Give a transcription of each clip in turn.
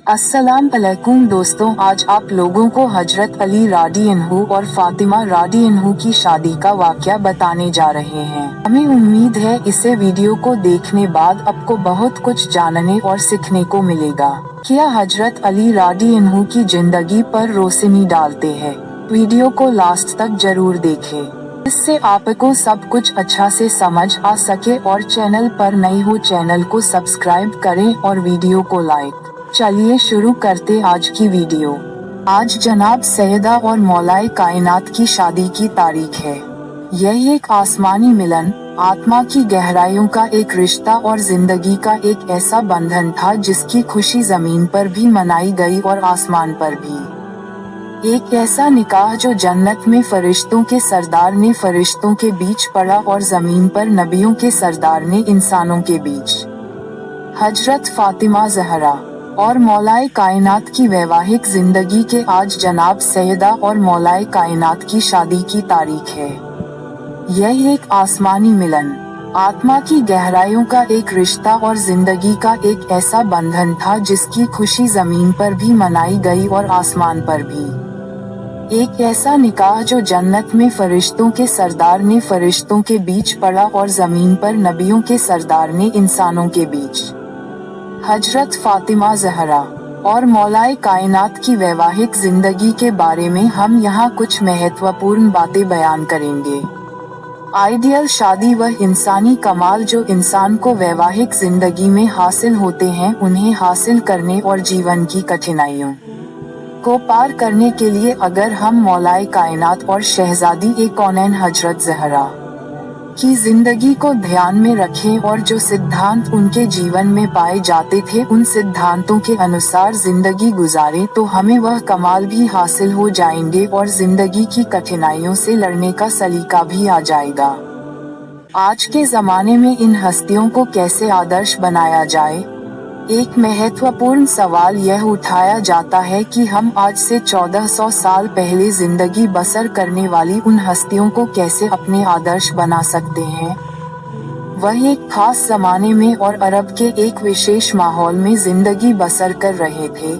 अस्सलाम अलैकुम दोस्तों, आज आप लोगों को हजरत अली रादियल्लाहु अन्हु और फातिमा रादियल्लाहु अन्हु की शादी का वाक़या बताने जा रहे हैं। हमें उम्मीद है इसे वीडियो को देखने बाद आपको बहुत कुछ जानने और सीखने को मिलेगा। क्या हजरत अली रादियल्लाहु अन्हु की जिंदगी पर रोशनी डालते हैं। वीडियो को लास्ट तक जरूर देखें, इससे आपको सब कुछ अच्छा से समझ आ सके। और चैनल पर नए हो चैनल को सब्सक्राइब करें और वीडियो को लाइक। चलिए शुरू करते आज की वीडियो। आज जनाब सैयदा और मौलाए कायनात की शादी की तारीख है। यह एक आसमानी मिलन, आत्मा की गहराइयों का एक रिश्ता और जिंदगी का एक ऐसा बंधन था जिसकी खुशी जमीन पर भी मनाई गई और आसमान पर भी। एक ऐसा निकाह जो जन्नत में फरिश्तों के सरदार ने फरिश्तों के बीच पड़ा और जमीन पर नबियों के सरदार ने इंसानों के बीच। हजरत फातिमा ज़हरा और मौलाए कायनात की वैवाहिक जिंदगी के आज जनाब सैयदा और मौलाए कायनात की शादी की तारीख है। यह एक आसमानी मिलन, आत्मा की गहराइयों का एक रिश्ता और जिंदगी का एक ऐसा बंधन था जिसकी खुशी जमीन पर भी मनाई गई और आसमान पर भी। एक ऐसा निकाह जो जन्नत में फरिश्तों के सरदार ने फरिश्तों के बीच पड़ा और जमीन पर नबियों के सरदार ने इंसानों के बीच। हजरत फातिमा ज़हरा और मौलाए कायनात की वैवाहिक जिंदगी के बारे में हम यहाँ कुछ महत्वपूर्ण बातें बयान करेंगे। आइडियल शादी वह इंसानी कमाल जो इंसान को वैवाहिक जिंदगी में हासिल होते हैं, उन्हें हासिल करने और जीवन की कठिनाइयों को पार करने के लिए अगर हम मौलाए कायनात और शहजादी ए कौनैन हजरत ज़हरा की जिंदगी को ध्यान में रखें और जो सिद्धांत उनके जीवन में पाए जाते थे उन सिद्धांतों के अनुसार जिंदगी गुजारें तो हमें वह कमाल भी हासिल हो जाएंगे और जिंदगी की कठिनाइयों से लड़ने का सलीका भी आ जाएगा। आज के जमाने में इन हस्तियों को कैसे आदर्श बनाया जाए, एक महत्वपूर्ण सवाल यह उठाया जाता है कि हम आज से 1400 साल पहले जिंदगी बसर करने वाली उन हस्तियों को कैसे अपने आदर्श बना सकते हैं। वह एक खास जमाने में और अरब के एक विशेष माहौल में जिंदगी बसर कर रहे थे,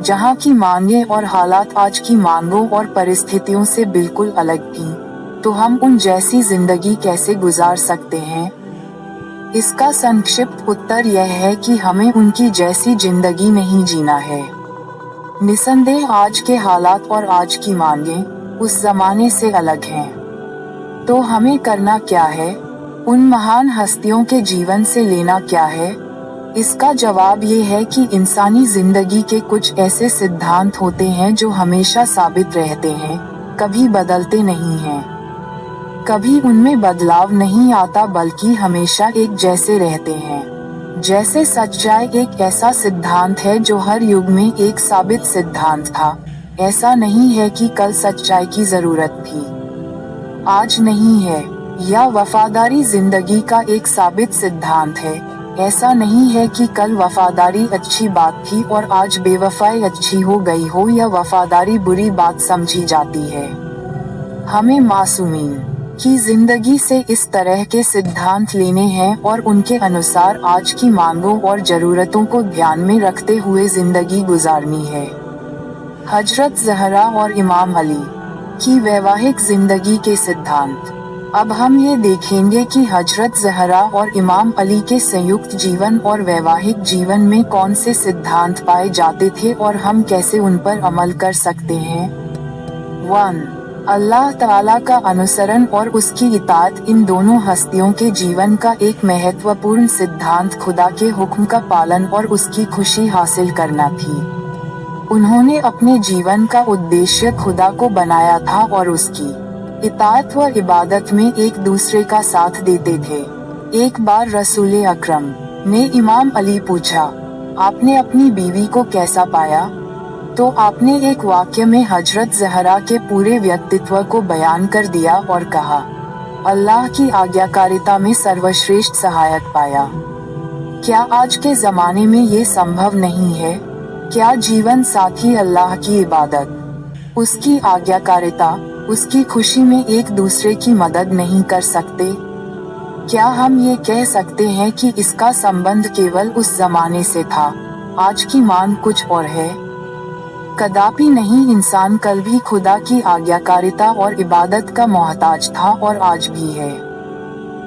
जहां की मांगें और हालात आज की मांगों और परिस्थितियों से बिल्कुल अलग थीं। तो हम उन जैसी जिंदगी कैसे गुजार सकते हैं? इसका संक्षिप्त उत्तर यह है कि हमें उनकी जैसी जिंदगी नहीं जीना है। निसंदेह आज के हालात और आज की मांगें उस जमाने से अलग हैं। तो हमें करना क्या है? उन महान हस्तियों के जीवन से लेना क्या है? इसका जवाब ये है कि इंसानी जिंदगी के कुछ ऐसे सिद्धांत होते हैं जो हमेशा साबित रहते हैं, कभी बदलते नहीं हैं। कभी उनमें बदलाव नहीं आता बल्कि हमेशा एक जैसे रहते हैं। जैसे सच्चाई एक ऐसा सिद्धांत है जो हर युग में एक साबित सिद्धांत था। ऐसा नहीं है कि कल सच्चाई की जरूरत थी, आज नहीं है। या वफादारी जिंदगी का एक साबित सिद्धांत है। ऐसा नहीं है कि कल वफादारी अच्छी बात थी और आज बेवफाई अच्छी हो गई हो या वफादारी बुरी बात समझी जाती है। हमें मासूमीन की जिंदगी से इस तरह के सिद्धांत लेने हैं और उनके अनुसार आज की मांगों और जरूरतों को ध्यान में रखते हुए जिंदगी गुजारनी है। हजरत ज़हरा और इमाम अली की वैवाहिक जिंदगी के सिद्धांत। अब हम ये देखेंगे कि हजरत ज़हरा और इमाम अली के संयुक्त जीवन और वैवाहिक जीवन में कौन से सिद्धांत पाए जाते थे और हम कैसे उन पर अमल कर सकते हैं। 1. अल्लाह ताला का अनुसरण और उसकी इताअत। इन दोनों हस्तियों के जीवन का एक महत्वपूर्ण सिद्धांत खुदा के हुक्म का पालन और उसकी खुशी हासिल करना थी। उन्होंने अपने जीवन का उद्देश्य खुदा को बनाया था और उसकी इताअत व इबादत में एक दूसरे का साथ देते थे। एक बार रसूल अकरम ने इमाम अली पूछा, आपने अपनी बीवी को कैसा पाया? तो आपने एक वाक्य में हजरत ज़हरा के पूरे व्यक्तित्व को बयान कर दिया और कहा, अल्लाह की आज्ञाकारिता में सर्वश्रेष्ठ सहायक पाया। क्या आज के जमाने में ये संभव नहीं है? क्या जीवन साथी अल्लाह की इबादत, उसकी आज्ञाकारिता, उसकी खुशी में एक दूसरे की मदद नहीं कर सकते? क्या हम ये कह सकते हैं कि इसका संबंध केवल उस जमाने से था आज की मांग कुछ और है। कदापि नहीं, इंसान कल भी खुदा की आज्ञाकारिता और इबादत का मोहताज था और आज भी है।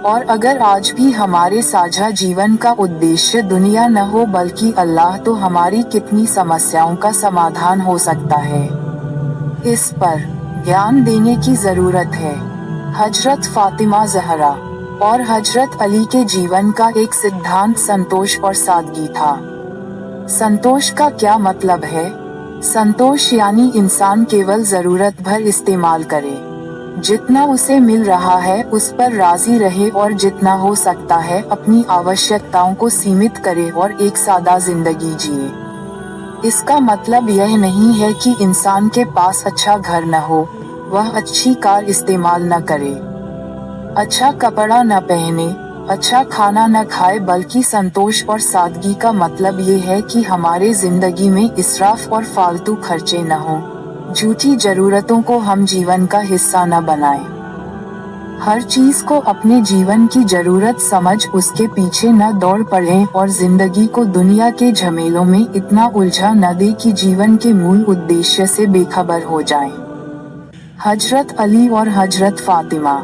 और अगर आज भी हमारे साझा जीवन का उद्देश्य दुनिया न हो बल्कि अल्लाह, तो हमारी कितनी समस्याओं का समाधान हो सकता है। इस पर ध्यान देने की जरूरत है। हजरत फातिमा ज़हरा और हजरत अली के जीवन का एक सिद्धांत संतोष और सादगी था। संतोष का क्या मतलब है? संतोष यानी इंसान केवल जरूरत भर इस्तेमाल करे, जितना उसे मिल रहा है उस पर राजी रहे और जितना हो सकता है अपनी आवश्यकताओं को सीमित करे और एक सादा जिंदगी जिए। इसका मतलब यह नहीं है कि इंसान के पास अच्छा घर न हो, वह अच्छी कार इस्तेमाल न करे, अच्छा कपड़ा न पहने, अच्छा खाना न खाए, बल्कि संतोष और सादगी का मतलब ये है कि हमारे जिंदगी में इसराफ और फालतू खर्चे न हो, झूठी जरूरतों को हम जीवन का हिस्सा न बनाएं। हर चीज को अपने जीवन की जरूरत समझ उसके पीछे न दौड़ पड़ें और जिंदगी को दुनिया के झमेलों में इतना उलझा न दे कि जीवन के मूल उद्देश्य से बेखबर हो जाएं। हजरत अली और हजरत फातिमा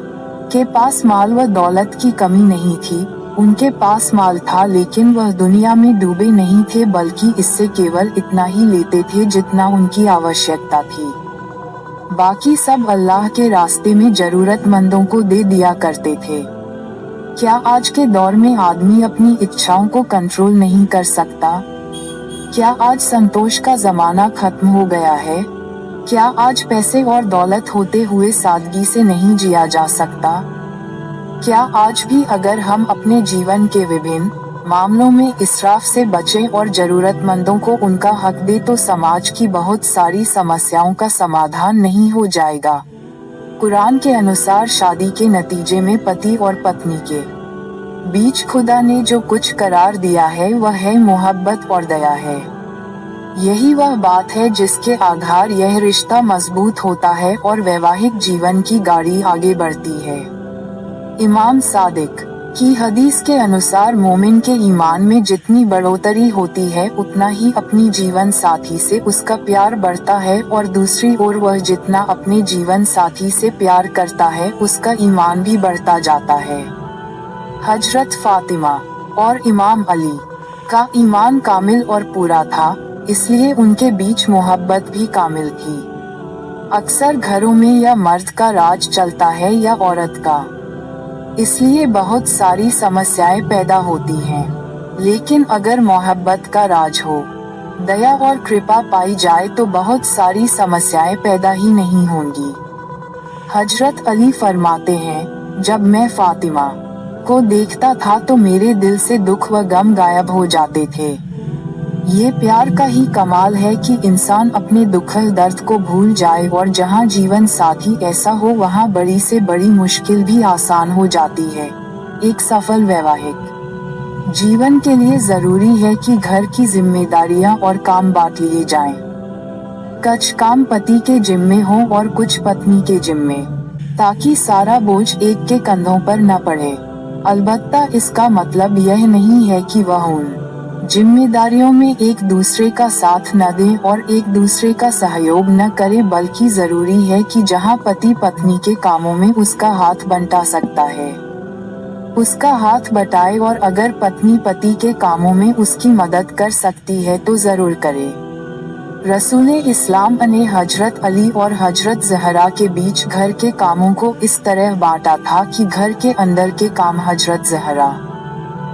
के पास माल व दौलत की कमी नहीं थी। उनके पास माल था, लेकिन वह दुनिया में डूबे नहीं थे, बल्कि इससे केवल इतना ही लेते थे जितना उनकी आवश्यकता थी। बाकी सब अल्लाह के रास्ते में जरूरतमंदों को दे दिया करते थे। क्या आज के दौर में आदमी अपनी इच्छाओं को कंट्रोल नहीं कर सकता? क्या आज संतोष का जमाना खत्म हो गया है? क्या आज पैसे और दौलत होते हुए सादगी से नहीं जिया जा सकता? क्या आज भी अगर हम अपने जीवन के विभिन्न मामलों में इसराफ से बचें और जरूरतमंदों को उनका हक दे तो समाज की बहुत सारी समस्याओं का समाधान नहीं हो जाएगा? कुरान के अनुसार शादी के नतीजे में पति और पत्नी के बीच खुदा ने जो कुछ करार दिया है वह है मोहब्बत और दया है। यही वह बात है जिसके आधार यह रिश्ता मजबूत होता है और वैवाहिक जीवन की गाड़ी आगे बढ़ती है। इमाम सादिक की हदीस के अनुसार मोमिन के ईमान में जितनी बढ़ोतरी होती है उतना ही अपनी जीवन साथी से उसका प्यार बढ़ता है, और दूसरी ओर वह जितना अपने जीवन साथी से प्यार करता है उसका ईमान भी बढ़ता जाता है। हजरत फातिमा और इमाम अली का ईमान कामिल और पूरा था, इसलिए उनके बीच मोहब्बत भी कामिल थी। अक्सर घरों में या मर्द का राज चलता है या औरत का, इसलिए बहुत सारी समस्याएं पैदा होती हैं। लेकिन अगर मोहब्बत का राज हो, दया और कृपा पाई जाए तो बहुत सारी समस्याएं पैदा ही नहीं होंगी। हजरत अली फरमाते हैं, जब मैं फातिमा को देखता था तो मेरे दिल से दुख व गम गायब हो जाते थे। ये प्यार का ही कमाल है कि इंसान अपने दुख दर्द को भूल जाए, और जहाँ जीवन साथी ऐसा हो वहाँ बड़ी से बड़ी मुश्किल भी आसान हो जाती है। एक सफल वैवाहिक जीवन के लिए जरूरी है कि घर की जिम्मेदारियाँ और काम बांट लिए जाएं। कुछ काम पति के जिम्मे हो और कुछ पत्नी के जिम्मे, ताकि सारा बोझ एक के कंधों पर न पड़े। अलबत्ता इसका मतलब यह नहीं है कि वह उन जिम्मेदारियों में एक दूसरे का साथ न दें और एक दूसरे का सहयोग न करें, बल्कि जरूरी है कि जहां पति पत्नी के कामों में उसका हाथ बंटा सकता है उसका हाथ बटाए, और अगर पत्नी पति के कामों में उसकी मदद कर सकती है तो जरूर करे। रसूले इस्लाम ने हजरत अली और हजरत ज़हरा के बीच घर के कामों को इस तरह बांटा था कि घर के अंदर के काम हजरत ज़हरा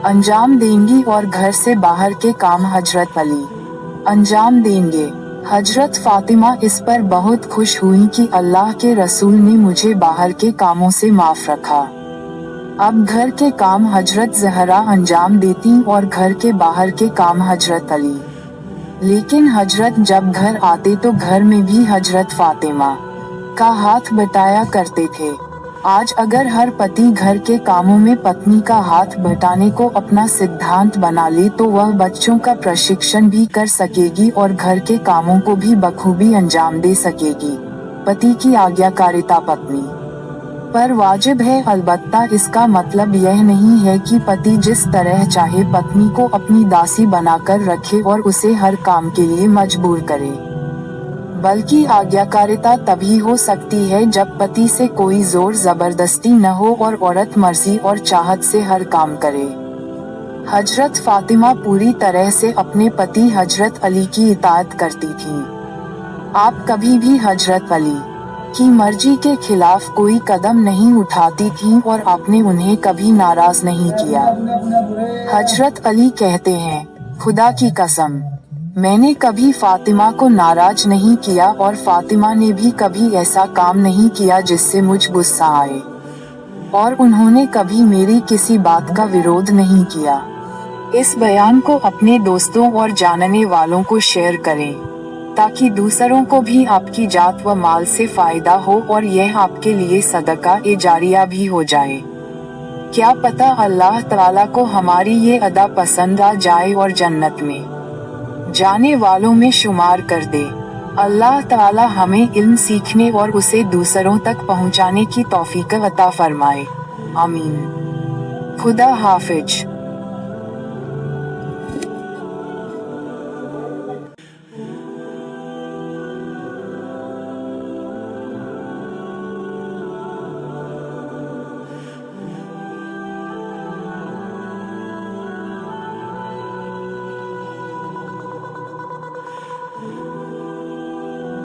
अंजाम देंगी और घर से बाहर के काम हजरत अली अंजाम देंगे। हजरत फातिमा इस पर बहुत खुश हुई कि अल्लाह के रसूल ने मुझे बाहर के कामों से माफ रखा। अब घर के काम हजरत ज़हरा अंजाम देती और घर के बाहर के काम हजरत अली। लेकिन हजरत जब घर आते तो घर में भी हजरत फातिमा का हाथ बटाया करते थे। आज अगर हर पति घर के कामों में पत्नी का हाथ बटाने को अपना सिद्धांत बना ले तो वह बच्चों का प्रशिक्षण भी कर सकेगी और घर के कामों को भी बखूबी अंजाम दे सकेगी। पति की आज्ञाकारिता पत्नी पर वाजिब है। अलबत्ता इसका मतलब यह नहीं है कि पति जिस तरह चाहे पत्नी को अपनी दासी बनाकर रखे और उसे हर काम के लिए मजबूर करे, बल्कि आज्ञाकारिता तभी हो सकती है जब पति से कोई जोर जबरदस्ती न हो और औरत मर्जी और चाहत से हर काम करे। हजरत फातिमा पूरी तरह से अपने पति हजरत अली की इताअत करती थीं। आप कभी भी हजरत अली की मर्जी के खिलाफ कोई कदम नहीं उठाती थीं और आपने उन्हें कभी नाराज नहीं किया। हजरत अली कहते हैं, खुदा की कसम, मैंने कभी फातिमा को नाराज नहीं किया और फातिमा ने भी कभी ऐसा काम नहीं किया जिससे मुझ गुस्सा आए, और उन्होंने कभी मेरी किसी बात का विरोध नहीं किया। इस बयान को अपने दोस्तों और जानने वालों को शेयर करें, ताकि दूसरों को भी आपकी जात व माल से फायदा हो और यह आपके लिए सदका ए जारिया भी हो जाए। क्या पता अल्लाह ताला को हमारी ये अदा पसंद आ जाए और जन्नत में जाने वालों में शुमार कर दे। अल्लाह ताला हमें इल्म सीखने और उसे दूसरों तक पहुंचाने की तौफीक अता फरमाए। आमीन। खुदा हाफिज।